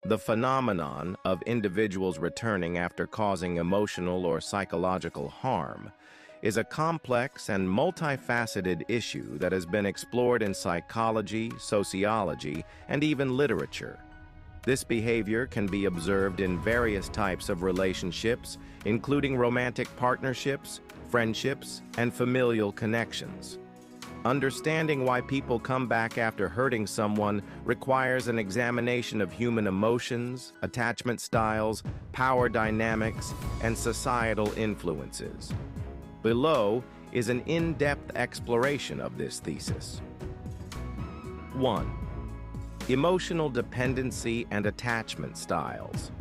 The phenomenon of individuals returning after causing emotional or psychological harm is a complex and multifaceted issue that has been explored in psychology, sociology, and even literature. This behavior can be observed in various types of relationships, including romantic partnerships, friendships, and familial connections. Understanding why people come back after hurting someone requires an examination of human emotions, attachment styles, power dynamics, and societal influences. Below is an in-depth exploration of this thesis. 1. Emotional dependency and attachment styles.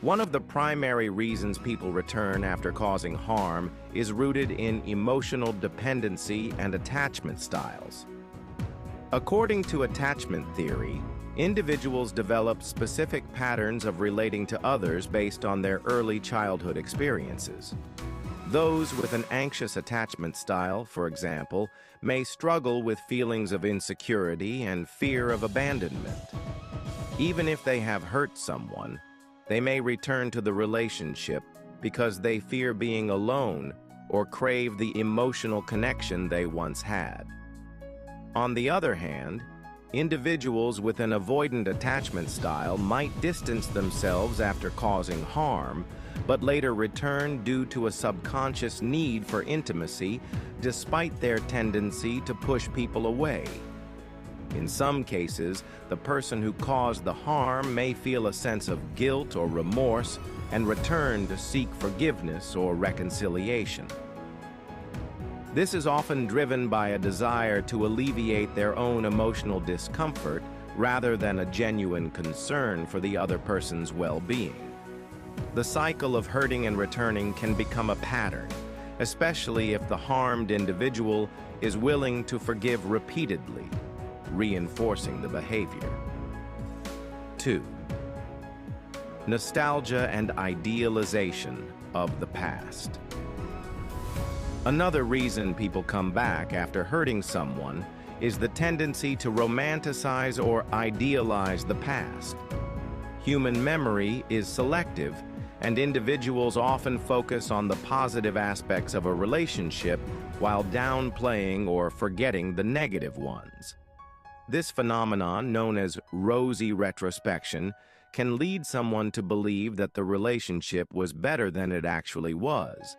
One of the primary reasons people return after causing harm is rooted in emotional dependency and attachment styles. According to attachment theory, individuals develop specific patterns of relating to others based on their early childhood experiences. Those with an anxious attachment style, for example, may struggle with feelings of insecurity and fear of abandonment. Even if they have hurt someone, they may return to the relationship because they fear being alone or crave the emotional connection they once had. On the other hand, individuals with an avoidant attachment style might distance themselves after causing harm, but later return due to a subconscious need for intimacy despite their tendency to push people away. In some cases, the person who caused the harm may feel a sense of guilt or remorse and return to seek forgiveness or reconciliation. This is often driven by a desire to alleviate their own emotional discomfort rather than a genuine concern for the other person's well-being. The cycle of hurting and returning can become a pattern, especially if the harmed individual is willing to forgive repeatedly, reinforcing the behavior. 2. Nostalgia and idealization of the past. Another reason people come back after hurting someone is the tendency to romanticize or idealize the past. Human memory is selective, and individuals often focus on the positive aspects of a relationship while downplaying or forgetting the negative ones. This phenomenon, known as rosy retrospection, can lead someone to believe that the relationship was better than it actually was.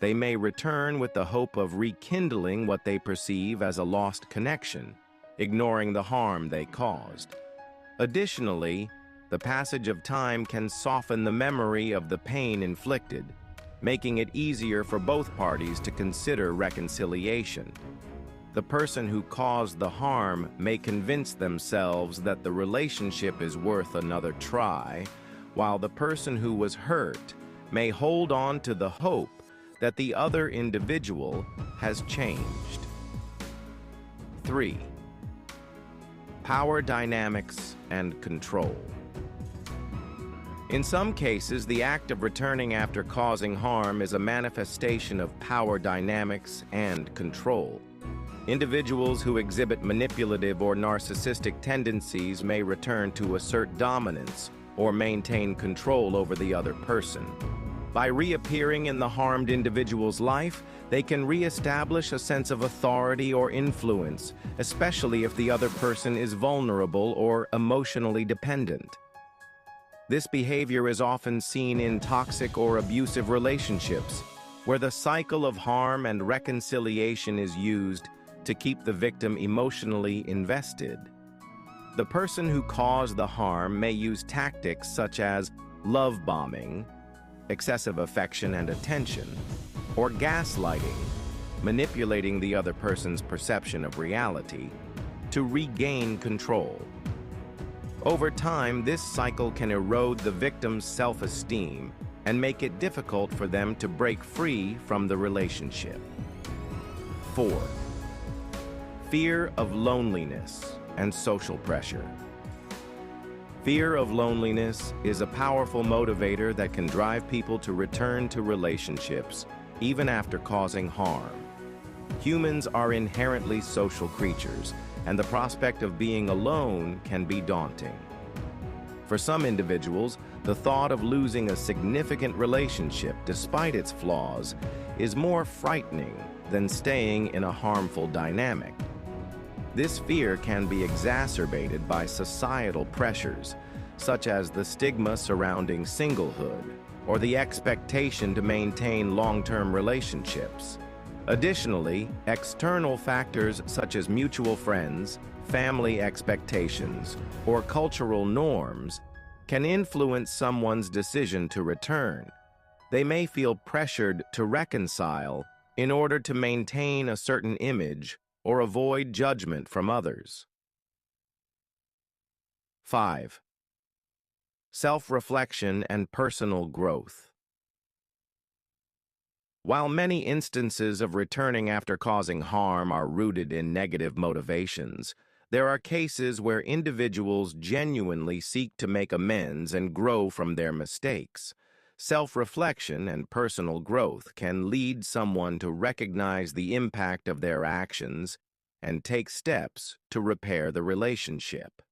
They may return with the hope of rekindling what they perceive as a lost connection, ignoring the harm they caused. Additionally, the passage of time can soften the memory of the pain inflicted, making it easier for both parties to consider reconciliation. The person who caused the harm may convince themselves that the relationship is worth another try, while the person who was hurt may hold on to the hope that the other individual has changed. 3. Power dynamics and control. In some cases, the act of returning after causing harm is a manifestation of power dynamics and control. Individuals who exhibit manipulative or narcissistic tendencies may return to assert dominance or maintain control over the other person. By reappearing in the harmed individual's life, they can reestablish a sense of authority or influence, especially if the other person is vulnerable or emotionally dependent. This behavior is often seen in toxic or abusive relationships, where the cycle of harm and reconciliation is used to keep the victim emotionally invested. The person who caused the harm may use tactics such as love bombing, excessive affection and attention, or gaslighting, manipulating the other person's perception of reality, to regain control. Over time, this cycle can erode the victim's self-esteem and make it difficult for them to break free from the relationship. 4. Fear of loneliness and social pressure. Fear of loneliness is a powerful motivator that can drive people to return to relationships, even after causing harm. Humans are inherently social creatures, and the prospect of being alone can be daunting. For some individuals, the thought of losing a significant relationship despite its flaws is more frightening than staying in a harmful dynamic. This fear can be exacerbated by societal pressures, such as the stigma surrounding singlehood or the expectation to maintain long-term relationships. Additionally, external factors such as mutual friends, family expectations, or cultural norms can influence someone's decision to return. They may feel pressured to reconcile in order to maintain a certain image or avoid judgment from others. 5. Self-reflection and personal growth. While many instances of returning after causing harm are rooted in negative motivations, there are cases where individuals genuinely seek to make amends and grow from their mistakes. Self-reflection and personal growth can lead someone to recognize the impact of their actions and take steps to repair the relationship.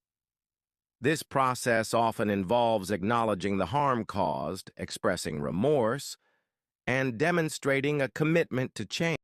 This process often involves acknowledging the harm caused, expressing remorse, and demonstrating a commitment to change.